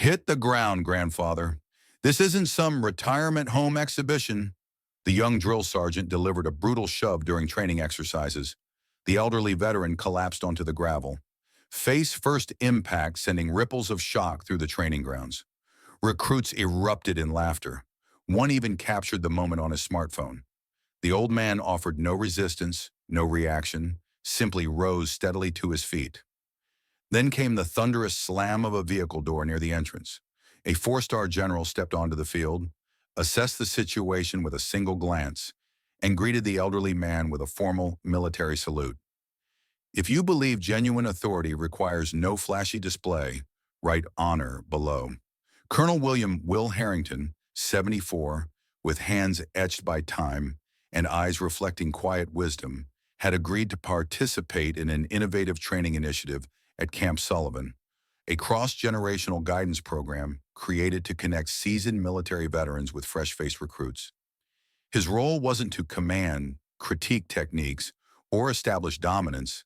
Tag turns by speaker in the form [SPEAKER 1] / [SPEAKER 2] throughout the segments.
[SPEAKER 1] Hit the ground, grandfather. This isn't some retirement home exhibition. The young drill sergeant delivered a brutal shove during training exercises. The elderly veteran collapsed onto the gravel. Face first impact sending ripples of shock through the training grounds. Recruits erupted in laughter. One even captured the moment on his smartphone. The old man offered no resistance, no reaction, simply rose steadily to his feet. Then came the thunderous slam of a vehicle door near the entrance. A four-star general stepped onto the field, assessed the situation with a single glance, and greeted the elderly man with a formal military salute. If you believe genuine authority requires no flashy display, write honor below. Colonel William "Will" Harrington, 74, with hands etched by time and eyes reflecting quiet wisdom, had agreed to participate in an innovative training initiative at Camp Sullivan, a cross-generational guidance program created to connect seasoned military veterans with fresh-faced recruits. His role wasn't to command, critique techniques, or establish dominance,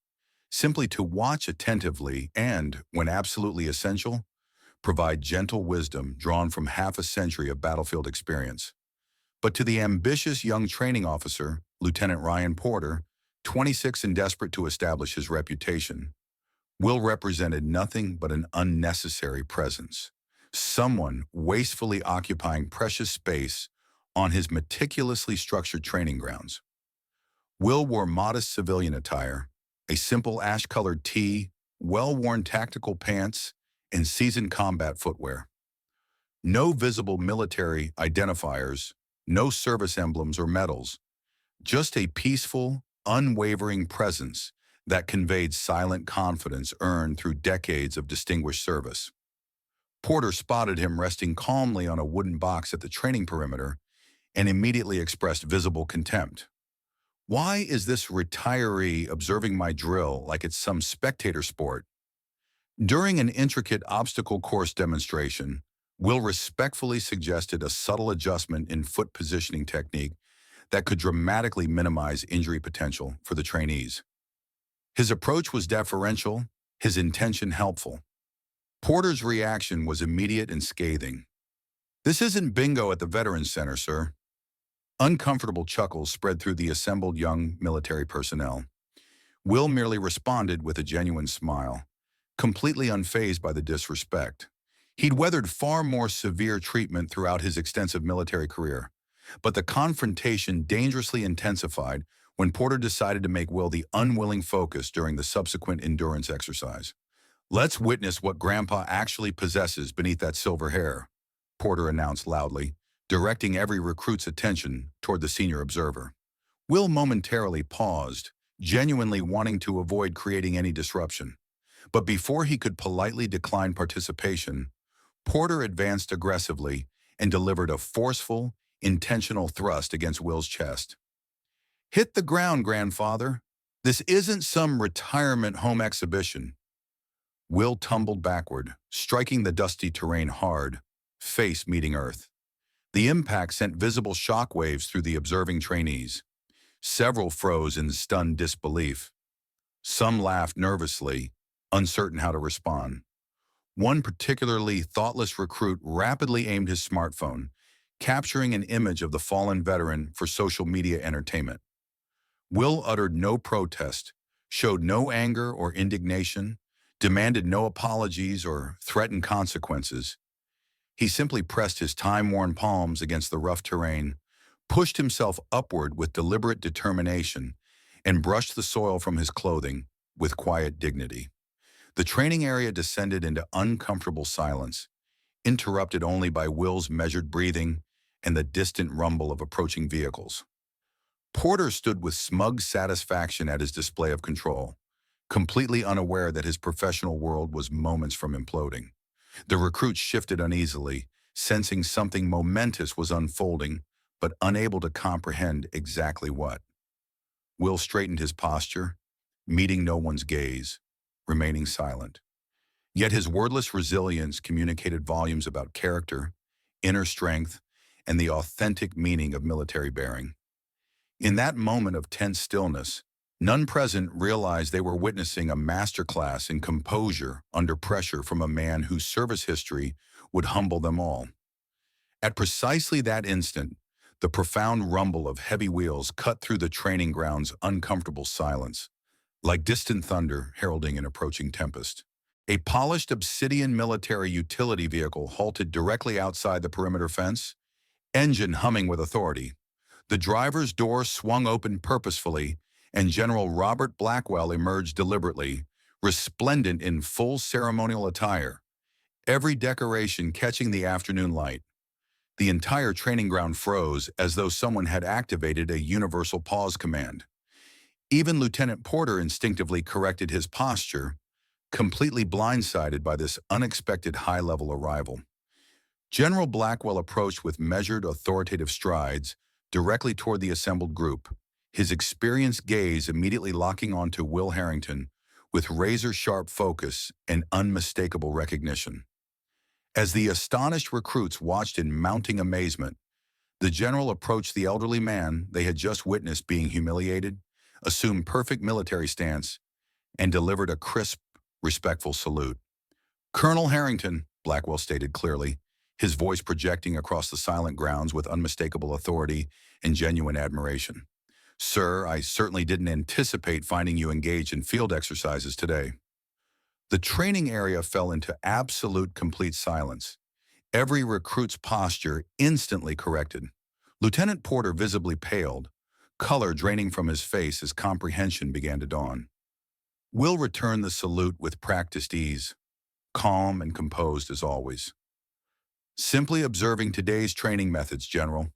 [SPEAKER 1] simply to watch attentively and, when absolutely essential, provide gentle wisdom drawn from half a century of battlefield experience. But to the ambitious young training officer, Lieutenant Ryan Porter, 26 and desperate to establish his reputation, Will represented nothing but an unnecessary presence, someone wastefully occupying precious space on his meticulously structured training grounds. Will wore modest civilian attire, a simple ash-colored tee, well-worn tactical pants, and seasoned combat footwear. No visible military identifiers, no service emblems or medals, just a peaceful, unwavering presence that conveyed silent confidence earned through decades of distinguished service. Porter spotted him resting calmly on a wooden box at the training perimeter and immediately expressed visible contempt. Why is this retiree observing my drill like it's some spectator sport? During an intricate obstacle course demonstration, Will respectfully suggested a subtle adjustment in foot positioning technique that could dramatically minimize injury potential for the trainees. His approach was deferential, his intention helpful. Porter's reaction was immediate and scathing. "This isn't bingo at the Veterans Center, sir." Uncomfortable chuckles spread through the assembled young military personnel. Will merely responded with a genuine smile, completely unfazed by the disrespect. He'd weathered far more severe treatment throughout his extensive military career, but the confrontation dangerously intensified when Porter decided to make Will the unwilling focus during the subsequent endurance exercise. "Let's witness what Grandpa actually possesses beneath that silver hair," Porter announced loudly, directing every recruit's attention toward the senior observer. Will momentarily paused, genuinely wanting to avoid creating any disruption. But before he could politely decline participation, Porter advanced aggressively and delivered a forceful, intentional thrust against Will's chest. "Hit the ground, grandfather. This isn't some retirement home exhibition." Will tumbled backward, striking the dusty terrain hard, face meeting earth. The impact sent visible shockwaves through the observing trainees. Several froze in stunned disbelief. Some laughed nervously, uncertain how to respond. One particularly thoughtless recruit rapidly aimed his smartphone, capturing an image of the fallen veteran for social media entertainment. Will uttered no protest, showed no anger or indignation, demanded no apologies or threatened consequences. He simply pressed his time-worn palms against the rough terrain, pushed himself upward with deliberate determination, and brushed the soil from his clothing with quiet dignity. The training area descended into uncomfortable silence, interrupted only by Will's measured breathing and the distant rumble of approaching vehicles. Porter stood with smug satisfaction at his display of control, completely unaware that his professional world was moments from imploding. The recruits shifted uneasily, sensing something momentous was unfolding, but unable to comprehend exactly what. Will straightened his posture, meeting no one's gaze, remaining silent. Yet his wordless resilience communicated volumes about character, inner strength, and the authentic meaning of military bearing. In that moment of tense stillness, None present realized they were witnessing a masterclass in composure under pressure from a man whose service history would humble them all. At precisely that instant, the profound rumble of heavy wheels cut through the training ground's uncomfortable silence, like distant thunder heralding an approaching tempest. A polished obsidian military utility vehicle halted directly outside the perimeter fence, engine humming with authority. The driver's door swung open purposefully, and General Robert Blackwell emerged deliberately, resplendent in full ceremonial attire, every decoration catching the afternoon light. The entire training ground froze as though someone had activated a universal pause command. Even Lieutenant Porter instinctively corrected his posture, completely blindsided by this unexpected high-level arrival. General Blackwell approached with measured, authoritative strides directly toward the assembled group, his experienced gaze immediately locking onto Will Harrington with razor-sharp focus and unmistakable recognition. As the astonished recruits watched in mounting amazement, the general approached the elderly man they had just witnessed being humiliated, assumed perfect military stance, and delivered a crisp, respectful salute. "Colonel Harrington," Blackwell stated clearly, his voice projecting across the silent grounds with unmistakable authority and genuine admiration. "Sir, I certainly didn't anticipate finding you engaged in field exercises today." The training area fell into absolute complete silence, every recruit's posture instantly corrected. Lieutenant Porter visibly paled, color draining from his face as comprehension began to dawn. Will returned the salute with practiced ease, calm and composed as always. "Simply observing today's training methods, General.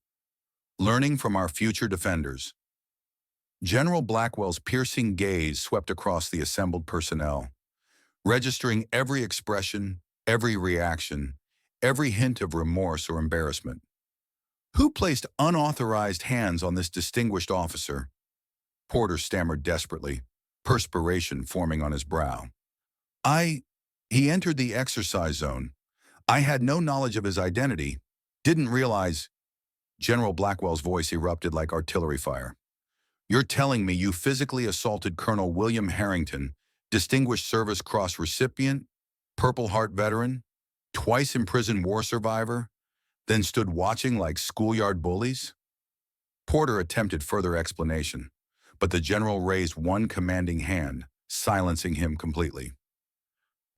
[SPEAKER 1] Learning from our future defenders." General Blackwell's piercing gaze swept across the assembled personnel, registering every expression, every reaction, every hint of remorse or embarrassment. "Who placed unauthorized hands on this distinguished officer?" Porter stammered desperately, perspiration forming on his brow. He entered the exercise zone. I had no knowledge of his identity, didn't realize." General Blackwell's voice erupted like artillery fire. "You're telling me you physically assaulted Colonel William Harrington, Distinguished Service Cross recipient, Purple Heart veteran, twice imprisoned war survivor, then stood watching like schoolyard bullies?" Porter attempted further explanation, but the general raised one commanding hand, silencing him completely.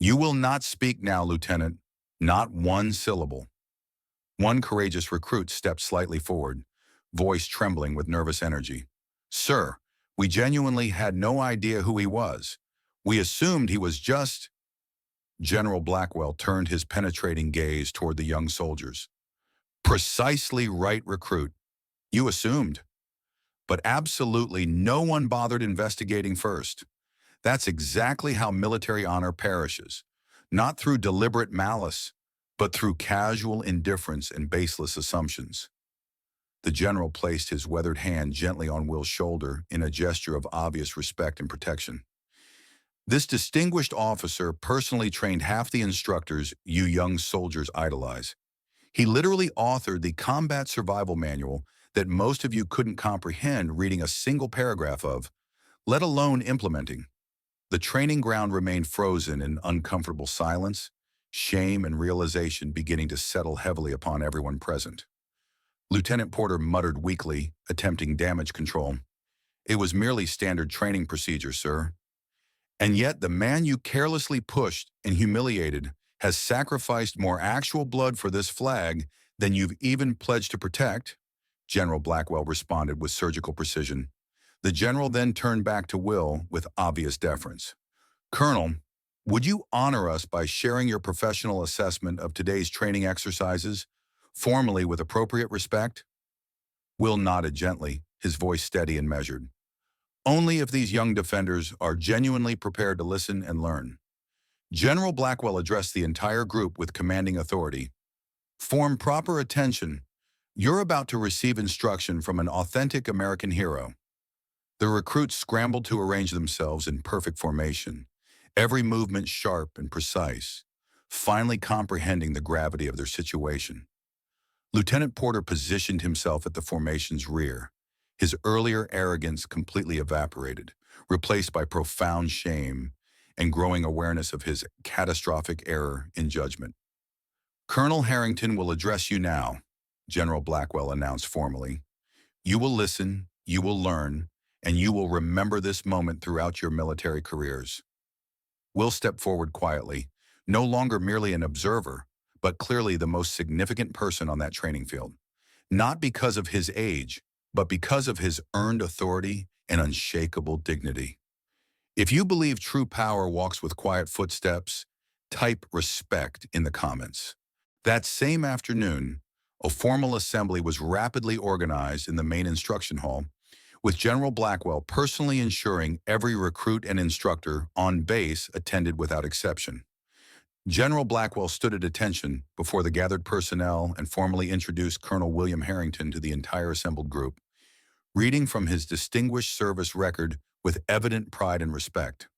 [SPEAKER 1] "You will not speak now, Lieutenant. Not one syllable." One courageous recruit stepped slightly forward, voice trembling with nervous energy. "Sir, we genuinely had no idea who he was. We assumed he was just—" General Blackwell turned his penetrating gaze toward the young soldiers. "Precisely right, recruit. You assumed. But absolutely no one bothered investigating first. That's exactly how military honor perishes. Not through deliberate malice, but through casual indifference and baseless assumptions." The general placed his weathered hand gently on Will's shoulder in a gesture of obvious respect and protection. "This distinguished officer personally trained half the instructors you young soldiers idolize. He literally authored the combat survival manual that most of you couldn't comprehend reading a single paragraph of, let alone implementing." The training ground remained frozen in uncomfortable silence, shame and realization beginning to settle heavily upon everyone present. Lieutenant Porter muttered weakly, attempting damage control. "It was merely standard training procedure, sir." "And yet the man you carelessly pushed and humiliated has sacrificed more actual blood for this flag than you've even pledged to protect," General Blackwell responded with surgical precision. The general then turned back to Will with obvious deference. "Colonel, would you honor us by sharing your professional assessment of today's training exercises, formally with appropriate respect?" Will nodded gently, his voice steady and measured. "Only if these young defenders are genuinely prepared to listen and learn." General Blackwell addressed the entire group with commanding authority. "Form proper attention. You're about to receive instruction from an authentic American hero." The recruits scrambled to arrange themselves in perfect formation, every movement sharp and precise, finally comprehending the gravity of their situation. Lieutenant Porter positioned himself at the formation's rear, His earlier arrogance completely evaporated, replaced by profound shame and growing awareness of his catastrophic error in judgment. "Colonel Harrington will address you now," General Blackwell announced formally. "You will listen, you will learn, and you will remember this moment throughout your military careers." Will stepped forward quietly, no longer merely an observer, but clearly the most significant person on that training field. Not because of his age, but because of his earned authority and unshakable dignity. If you believe true power walks with quiet footsteps, type respect in the comments. That same afternoon, a formal assembly was rapidly organized in the main instruction hall, with General Blackwell personally ensuring every recruit and instructor on base attended without exception. General Blackwell stood at attention before the gathered personnel and formally introduced Colonel William Harrington to the entire assembled group, reading from his distinguished service record with evident pride and respect.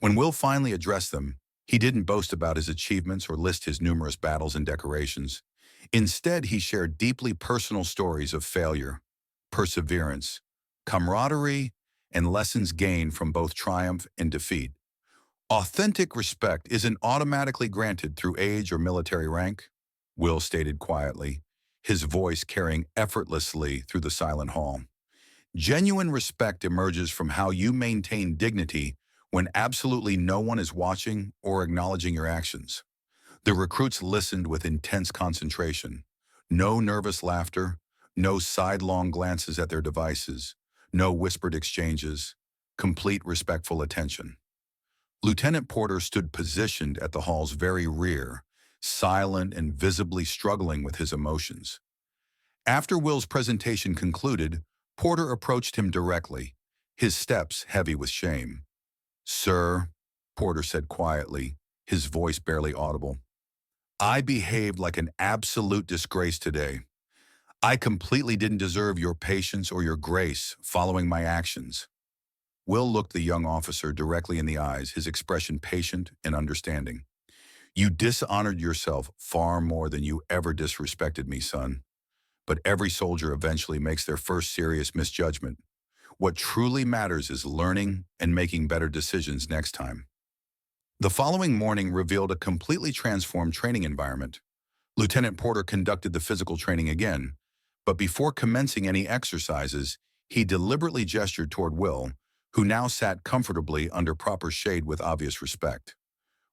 [SPEAKER 1] When Will finally addressed them, he didn't boast about his achievements or list his numerous battles and decorations. Instead, he shared deeply personal stories of failure, perseverance, camaraderie, and lessons gained from both triumph and defeat. "Authentic respect isn't automatically granted through age or military rank," Will stated quietly, his voice carrying effortlessly through the silent hall. "Genuine respect emerges from how you maintain dignity when absolutely no one is watching or acknowledging your actions." The recruits listened with intense concentration. No nervous laughter, no sidelong glances at their devices, no whispered exchanges, complete respectful attention. Lieutenant Porter stood positioned at the hall's very rear, silent and visibly struggling with his emotions. After Will's presentation concluded, Porter approached him directly, his steps heavy with shame. "Sir," Porter said quietly, his voice barely audible, "I behaved like an absolute disgrace today. I completely didn't deserve your patience or your grace following my actions." Will looked the young officer directly in the eyes, his expression patient and understanding. "You dishonored yourself far more than you ever disrespected me, son. But every soldier eventually makes their first serious misjudgment. What truly matters is learning and making better decisions next time." The following morning revealed a completely transformed training environment. Lieutenant Porter conducted the physical training again, but before commencing any exercises, he deliberately gestured toward Will, who now sat comfortably under proper shade with obvious respect.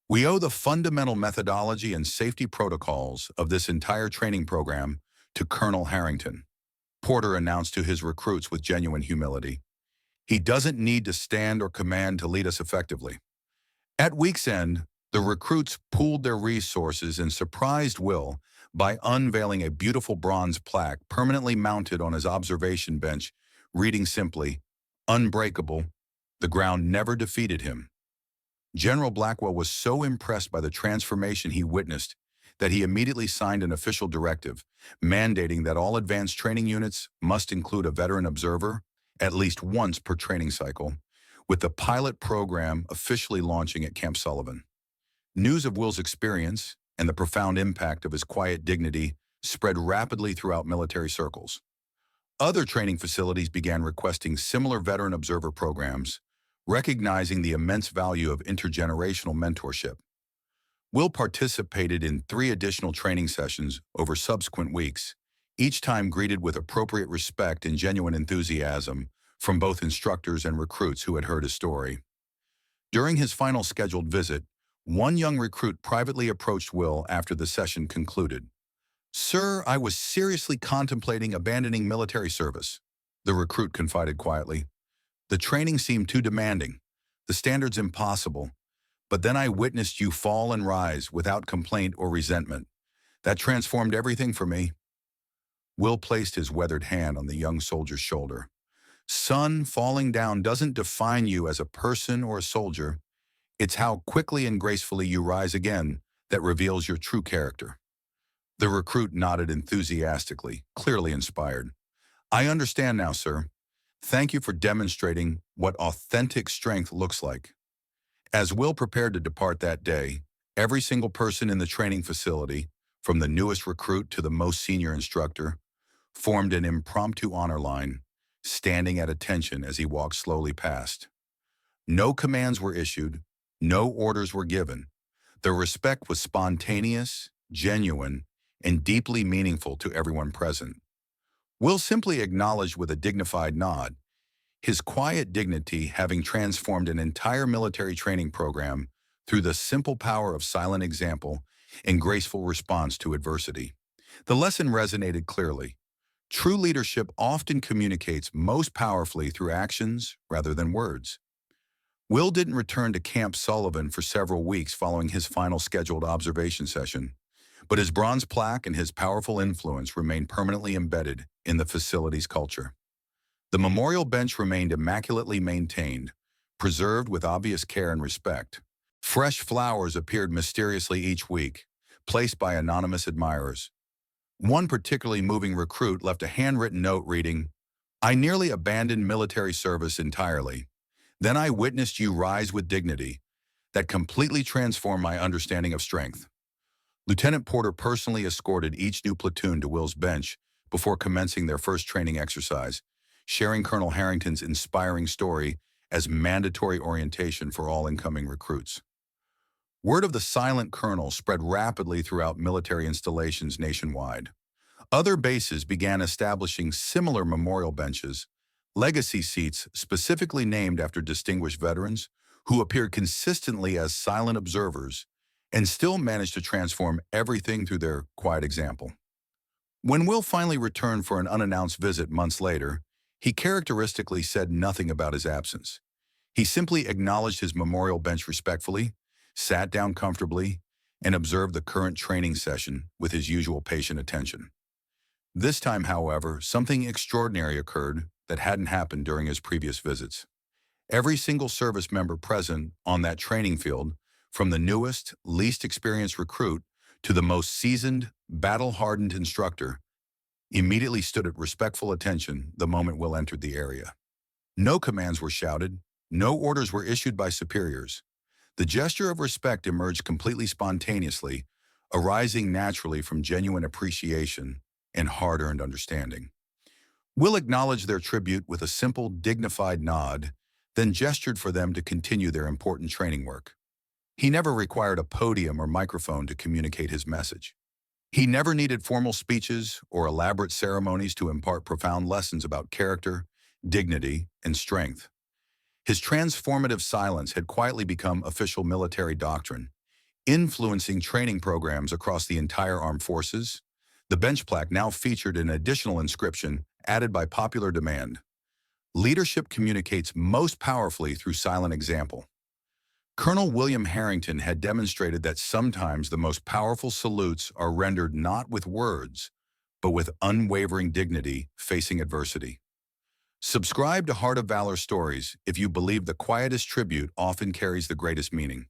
[SPEAKER 1] "We owe the fundamental methodology and safety protocols of this entire training program to Colonel Harrington," Porter announced to his recruits with genuine humility. "He doesn't need to stand or command to lead us effectively." At week's end, the recruits pooled their resources and surprised Will by unveiling a beautiful bronze plaque permanently mounted on his observation bench, reading simply, "Unbreakable, the ground never defeated him." General Blackwell was so impressed by the transformation he witnessed that he immediately signed an official directive mandating that all advanced training units must include a veteran observer at least once per training cycle, with the pilot program officially launching at Camp Sullivan. News of Will's experience and the profound impact of his quiet dignity spread rapidly throughout military circles. Other training facilities began requesting similar veteran observer programs, recognizing the immense value of intergenerational mentorship. Will participated in 3 additional training sessions over subsequent weeks, each time greeted with appropriate respect and genuine enthusiasm from both instructors and recruits who had heard his story. During his final scheduled visit, one young recruit privately approached Will after the session concluded. "Sir, I was seriously contemplating abandoning military service," the recruit confided quietly. "The training seemed too demanding, the standards impossible, but then I witnessed you fall and rise without complaint or resentment. That transformed everything for me." Will placed his weathered hand on the young soldier's shoulder. "Son, falling down doesn't define you as a person or a soldier. It's how quickly and gracefully you rise again that reveals your true character." The recruit nodded enthusiastically, clearly inspired. "I understand now, sir. Thank you for demonstrating what authentic strength looks like." As Will prepared to depart that day, every single person in the training facility, from the newest recruit to the most senior instructor, formed an impromptu honor line, standing at attention as he walked slowly past. No commands were issued, no orders were given. Their respect was spontaneous, genuine, and deeply meaningful to everyone present. Will simply acknowledged with a dignified nod, his quiet dignity having transformed an entire military training program through the simple power of silent example and graceful response to adversity. The lesson resonated clearly. True leadership often communicates most powerfully through actions rather than words. Will didn't return to Camp Sullivan for several weeks following his final scheduled observation session, but his bronze plaque and his powerful influence remained permanently embedded in the facility's culture. The memorial bench remained immaculately maintained, preserved with obvious care and respect. Fresh flowers appeared mysteriously each week, placed by anonymous admirers. One particularly moving recruit left a handwritten note reading, "I nearly abandoned military service entirely. Then I witnessed you rise with dignity that completely transformed my understanding of strength." Lieutenant Porter personally escorted each new platoon to Will's bench before commencing their first training exercise, sharing Colonel Harrington's inspiring story as mandatory orientation for all incoming recruits. Word of the silent colonel spread rapidly throughout military installations nationwide. Other bases began establishing similar memorial benches, legacy seats specifically named after distinguished veterans who appeared consistently as silent observers and still managed to transform everything through their quiet example. When Will finally returned for an unannounced visit months later, he characteristically said nothing about his absence. He simply acknowledged his memorial bench respectfully, sat down comfortably, and observed the current training session with his usual patient attention. This time, however, something extraordinary occurred that hadn't happened during his previous visits. Every single service member present on that training field, from the newest, least experienced recruit to the most seasoned, battle-hardened instructor, immediately stood at respectful attention the moment Will entered the area. No commands were shouted, no orders were issued by superiors. The gesture of respect emerged completely spontaneously, arising naturally from genuine appreciation and hard-earned understanding. Will acknowledged their tribute with a simple, dignified nod, then gestured for them to continue their important training work. He never required a podium or microphone to communicate his message. He never needed formal speeches or elaborate ceremonies to impart profound lessons about character, dignity, and strength. His transformative silence had quietly become official military doctrine, influencing training programs across the entire armed forces. The bench plaque now featured an additional inscription added by popular demand. Leadership communicates most powerfully through silent example. Colonel William Harrington had demonstrated that sometimes the most powerful salutes are rendered not with words, but with unwavering dignity facing adversity. Subscribe to Heart of Valor Stories if you believe the quietest tribute often carries the greatest meaning.